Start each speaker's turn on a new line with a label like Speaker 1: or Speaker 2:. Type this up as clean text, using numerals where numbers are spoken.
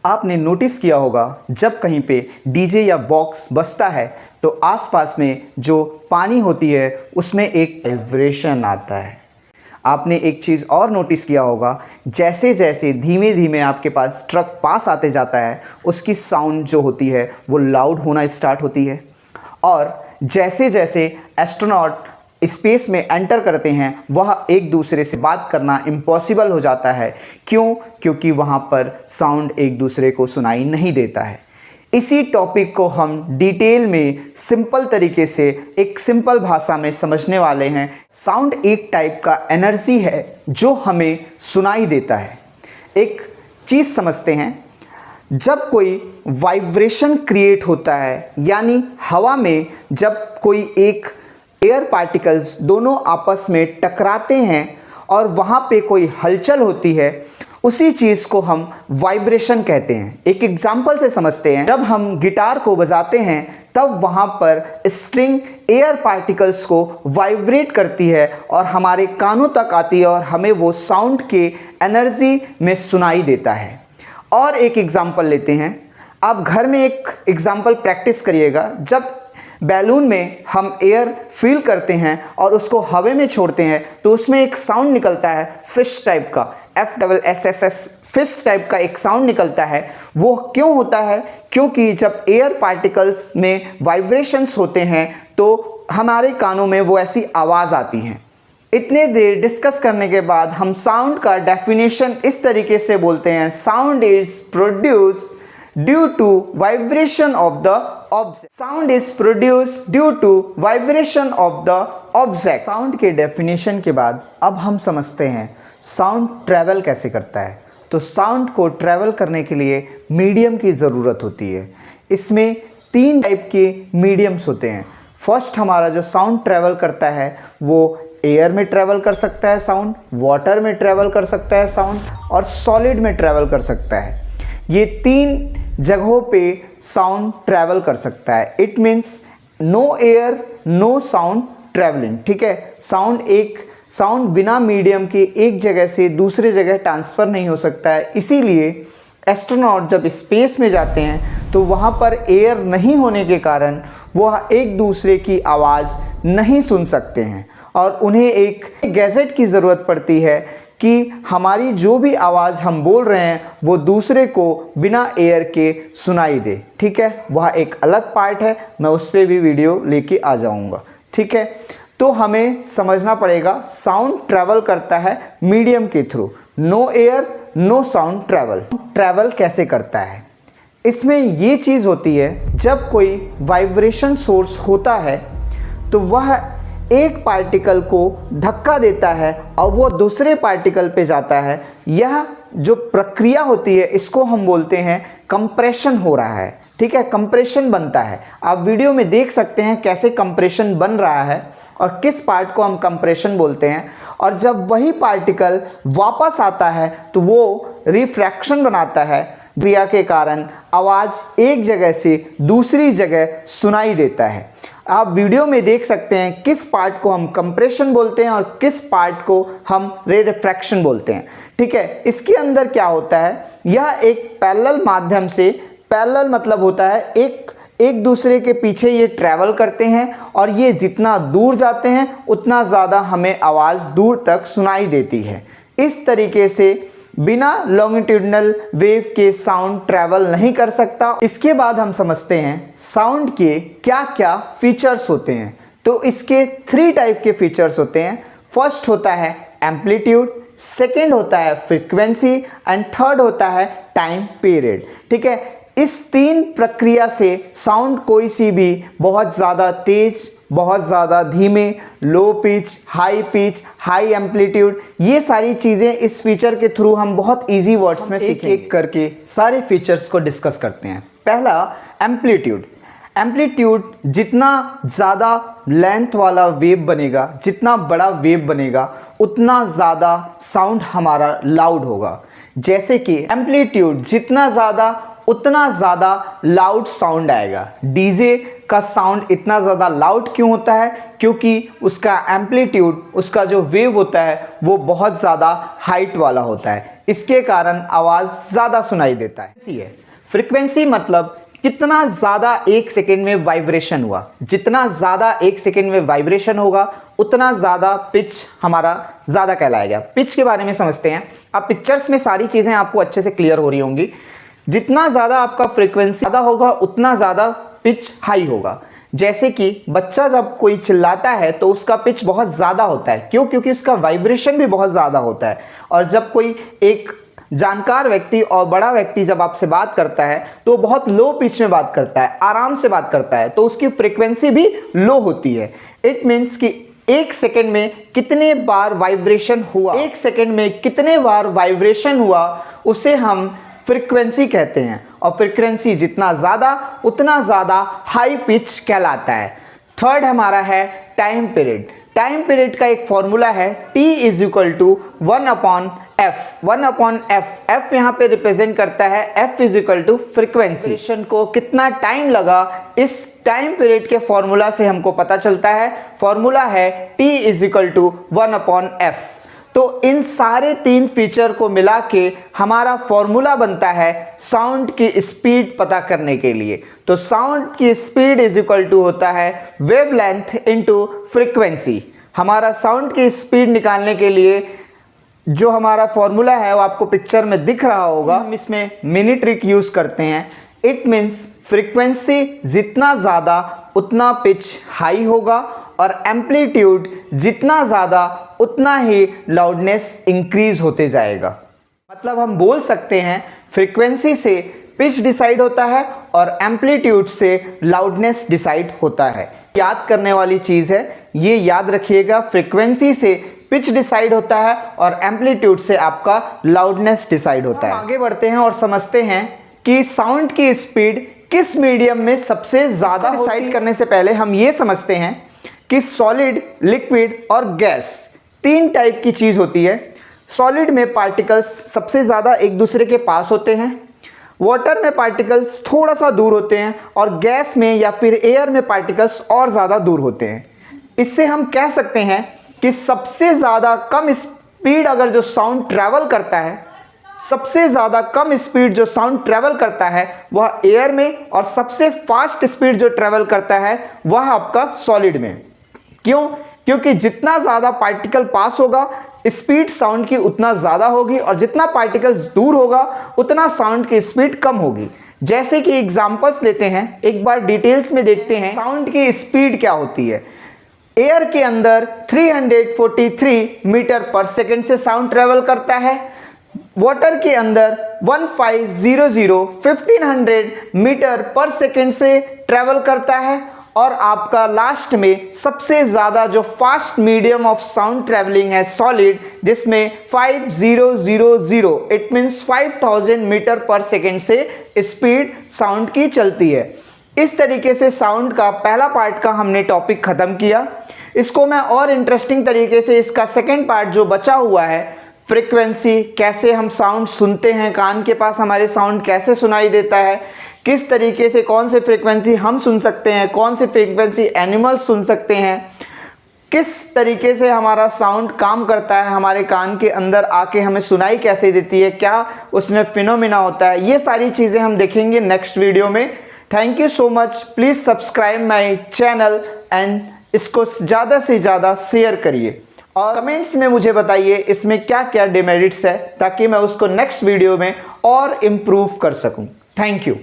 Speaker 1: आपने नोटिस किया होगा जब कहीं पे डीजे या बॉक्स बजता है तो आसपास में जो पानी होती है उसमें एक वाइब्रेशन आता है। आपने एक चीज़ और नोटिस किया होगा, जैसे जैसे धीमे धीमे आपके पास ट्रक पास आते जाता है उसकी साउंड जो होती है वो लाउड होना स्टार्ट होती है। और जैसे जैसे एस्ट्रोनॉट स्पेस में एंटर करते हैं वह एक दूसरे से बात करना इम्पॉसिबल हो जाता है। क्यों? क्योंकि वहाँ पर साउंड एक दूसरे को सुनाई नहीं देता है। इसी टॉपिक को हम डिटेल में सिंपल तरीके से एक सिंपल भाषा में समझने वाले हैं। साउंड एक टाइप का एनर्जी है जो हमें सुनाई देता है। एक चीज़ समझते हैं, जब कोई वाइब्रेशन क्रिएट होता है यानी हवा में जब कोई एक एयर पार्टिकल्स दोनों आपस में टकराते हैं और वहाँ पे कोई हलचल होती है, उसी चीज़ को हम वाइब्रेशन कहते हैं। एक एग्जांपल से समझते हैं, जब हम गिटार को बजाते हैं तब वहाँ पर स्ट्रिंग एयर पार्टिकल्स को वाइब्रेट करती है और हमारे कानों तक आती है और हमें वो साउंड के एनर्जी में सुनाई देता है। और एक एग्जांपल लेते हैं, आप घर में एक एग्जांपल प्रैक्टिस करिएगा। जब बैलून में हम एयर फील करते हैं और उसको हवा में छोड़ते हैं तो उसमें एक साउंड निकलता है फिश टाइप का, FSSS फिश टाइप का एक साउंड निकलता है। वो क्यों होता है? क्योंकि जब एयर पार्टिकल्स में वाइब्रेशंस होते हैं तो हमारे कानों में वो ऐसी आवाज़ आती हैं। इतने देर डिस्कस करने के बाद हम साउंड का डेफिनेशन इस तरीके से बोलते हैं, sound is produced due to vibration of the object. Sound is produced due to vibration of the object. Sound के डेफिनेशन के बाद अब हम समझते हैं साउंड ट्रैवल कैसे करता है। तो साउंड को ट्रैवल करने के लिए मीडियम की ज़रूरत होती है। इसमें 3 टाइप के मीडियम्स होते हैं। फर्स्ट, हमारा जो साउंड ट्रैवल करता है वो एयर में ट्रैवल कर सकता है साउंड, वाटर में ट्रैवल कर सकता है साउंड और सॉलिड में ट्रैवल कर सकता है। ये 3 जगहों पे साउंड ट्रैवल कर सकता है। It means no air no sound travelling. ठीक है, साउंड बिना मीडियम के एक जगह से दूसरे जगह ट्रांसफ़र नहीं हो सकता है। इसीलिए एस्ट्रोनॉट जब स्पेस में जाते हैं तो वहाँ पर एयर नहीं होने के कारण वह एक दूसरे की आवाज़ नहीं सुन सकते हैं और उन्हें एक गैजेट की ज़रूरत पड़ती है कि हमारी जो भी आवाज़ हम बोल रहे हैं वो दूसरे को बिना एयर के सुनाई दे। ठीक है, वह एक अलग पार्ट है, मैं उस पर भी वीडियो लेके आ जाऊंगा। ठीक है, तो हमें समझना पड़ेगा साउंड ट्रैवल करता है मीडियम के through. No air no sound travel कैसे करता है? इसमें ये चीज़ होती है, जब कोई वाइब्रेशन सोर्स होता है तो वह एक पार्टिकल को धक्का देता है और वो दूसरे पार्टिकल पे जाता है। यह जो प्रक्रिया होती है इसको हम बोलते हैं कंप्रेशन हो रहा है। ठीक है, कंप्रेशन बनता है। आप वीडियो में देख सकते हैं कैसे कंप्रेशन बन रहा है और किस पार्ट को हम कंप्रेशन बोलते हैं। और जब वही पार्टिकल वापस आता है तो वो रिफ्रैक्शन बनाता है। क्रिया के कारण आवाज़ एक जगह से दूसरी जगह सुनाई देता है। आप वीडियो में देख सकते हैं किस पार्ट को हम कंप्रेशन बोलते हैं और किस पार्ट को हम रिफ्रैक्शन बोलते हैं। ठीक है, इसके अंदर क्या होता है, यह एक पैरेलल माध्यम से, पैरेलल मतलब होता है एक दूसरे के पीछे ये ट्रैवल करते हैं और ये जितना दूर जाते हैं उतना ज़्यादा हमें आवाज़ दूर तक सुनाई देती है। इस तरीके से बिना लॉन्गिट्यूडनल वेव के साउंड ट्रैवल नहीं कर सकता। इसके बाद हम समझते हैं साउंड के क्या क्या फीचर्स होते हैं। तो इसके 3 टाइप के फीचर्स होते हैं। फर्स्ट होता है एम्पलीट्यूड, सेकेंड होता है फ्रीक्वेंसी एंड थर्ड होता है टाइम पीरियड। ठीक है, इस 3 प्रक्रिया से साउंड कोई सी भी बहुत ज़्यादा तेज, बहुत ज़्यादा धीमे, लो पिच, हाई एम्पलीट्यूड, ये सारी चीज़ें इस फीचर के थ्रू हम बहुत इजी वर्ड्स में सीखेंगे। एक करके सारे फीचर्स को डिस्कस करते हैं। पहला एम्पलीट्यूड जितना ज़्यादा लेंथ वाला वेव बनेगा, जितना बड़ा वेव बनेगा उतना ज़्यादा साउंड हमारा लाउड होगा। जैसे कि एम्पलीट्यूड जितना ज़्यादा उतना ज़्यादा लाउड साउंड आएगा। डीजे का साउंड इतना ज़्यादा लाउड क्यों होता है? क्योंकि उसका एम्पलीट्यूड, उसका जो वेव होता है वो बहुत ज़्यादा हाइट वाला होता है, इसके कारण आवाज़ ज़्यादा सुनाई देता है। फ्रीक्वेंसी मतलब कितना ज़्यादा एक सेकेंड में वाइब्रेशन हुआ। जितना ज़्यादा एक सेकेंड में वाइब्रेशन होगा उतना ज़्यादा पिच हमारा ज़्यादा कहलाएगा। पिच के बारे में समझते हैं। अब पिक्चर्स में सारी चीज़ें आपको अच्छे से क्लियर हो रही होंगी। जितना ज़्यादा आपका फ्रीक्वेंसी ज़्यादा होगा उतना ज़्यादा पिच हाई होगा। जैसे कि बच्चा जब कोई चिल्लाता है तो उसका पिच बहुत ज़्यादा होता है। क्यों? क्योंकि उसका वाइब्रेशन भी बहुत ज़्यादा होता है। और जब कोई एक जानकार व्यक्ति और बड़ा व्यक्ति जब आपसे बात करता है तो बहुत लो पिच में बात करता है, आराम से बात करता है, तो उसकी फ्रीक्वेंसी भी लो होती है। इट मीन्स कि एक सेकेंड में कितने बार वाइब्रेशन हुआ, एक सेकेंड में कितने बार वाइब्रेशन हुआ, उसे हम फ्रीक्वेंसी कहते हैं। और फ्रीक्वेंसी जितना ज़्यादा उतना ज़्यादा हाई पिच कहलाता है। थर्ड हमारा है टाइम पीरियड। टाइम पीरियड का एक फॉर्मूला है T is equal to 1/f। 1/f, f यहाँ पे रिप्रेजेंट करता है f is equal to frequency को कितना टाइम लगा, इस टाइम पीरियड के फॉर्मूला से हमको पता चलता है। फॉर्मूला है T is equal to 1/f। तो इन सारे तीन फीचर को मिला के हमारा फॉर्मूला बनता है साउंड की स्पीड पता करने के लिए। तो साउंड की स्पीड इज इक्वल टू होता है वेवलेंथ इनटू फ्रीक्वेंसी। हमारा साउंड की स्पीड निकालने के लिए जो हमारा फॉर्मूला है वो आपको पिक्चर में दिख रहा होगा। हम इसमें मिनी ट्रिक यूज़ करते हैं। इट मीन्स फ्रीक्वेंसी जितना ज़्यादा उतना पिच हाई होगा और एम्पलीट्यूड जितना ज़्यादा उतना ही लाउडनेस इंक्रीज होते जाएगा। मतलब हम बोल सकते हैं फ्रीक्वेंसी से पिच डिसाइड होता है और एम्पलीट्यूड से लाउडनेस डिसाइड होता है। याद करने वाली चीज़ है, ये याद रखिएगा, फ्रीक्वेंसी से पिच डिसाइड होता है और एम्पलीट्यूड से आपका लाउडनेस डिसाइड होता है। आगे बढ़ते हैं और समझते हैं कि साउंड की स्पीड किस मीडियम में सबसे ज़्यादा डिसाइड करने से पहले हम ये समझते हैं कि सॉलिड, लिक्विड और गैस तीन टाइप की चीज़ होती है। सॉलिड में पार्टिकल्स सबसे ज़्यादा एक दूसरे के पास होते हैं, वाटर में पार्टिकल्स थोड़ा सा दूर होते हैं और गैस में या फिर एयर में पार्टिकल्स और ज़्यादा दूर होते हैं। इससे हम कह सकते हैं कि सबसे ज़्यादा कम स्पीड अगर जो साउंड ट्रैवल करता है, सबसे ज़्यादा कम स्पीड जो साउंड ट्रैवल करता है वह एयर में, और सबसे फास्ट स्पीड जो ट्रैवल करता है वह आपका सॉलिड में। क्यों? क्योंकि जितना ज़्यादा पार्टिकल पास होगा स्पीड साउंड की उतना ज़्यादा होगी, और जितना पार्टिकल्स दूर होगा उतना साउंड की स्पीड कम होगी। जैसे कि एग्जांपल्स लेते हैं, एक बार डिटेल्स में देखते हैं साउंड की स्पीड क्या होती है। एयर के अंदर 343 मीटर पर सेकेंड से साउंड ट्रेवल करता है। वाटर के अंदर 1500 मीटर पर सेकेंड से ट्रेवल करता है। और आपका लास्ट में सबसे ज़्यादा जो fast medium of sound travelling है सॉलिड, जिसमें 5000 इट मीन्स 5000 मीटर पर सेकेंड से स्पीड साउंड की चलती है। इस तरीके से साउंड का पहला पार्ट का हमने टॉपिक ख़त्म किया। इसको मैं और इंटरेस्टिंग तरीके से इसका सेकेंड पार्ट जो बचा हुआ है, फ्रीक्वेंसी, कैसे हम साउंड सुनते हैं, कान के पास हमारे साउंड कैसे सुनाई देता है, किस तरीके से कौन से फ्रीक्वेंसी हम सुन सकते हैं, कौन सी फ्रीक्वेंसी एनिमल्स सुन सकते हैं, किस तरीके से हमारा साउंड काम करता है, हमारे कान के अंदर आके हमें सुनाई कैसे देती है, क्या उसमें फिनोमिना होता है, ये सारी चीज़ें हम देखेंगे नेक्स्ट वीडियो में। Thank you so much. Please subscribe my channel and इसको ज़्यादा से ज़्यादा शेयर करिए और कमेंट्स में मुझे बताइए इसमें क्या क्या डिमेरिट्स है, ताकि मैं उसको नेक्स्ट वीडियो में और इम्प्रूव कर सकूं। Thank you.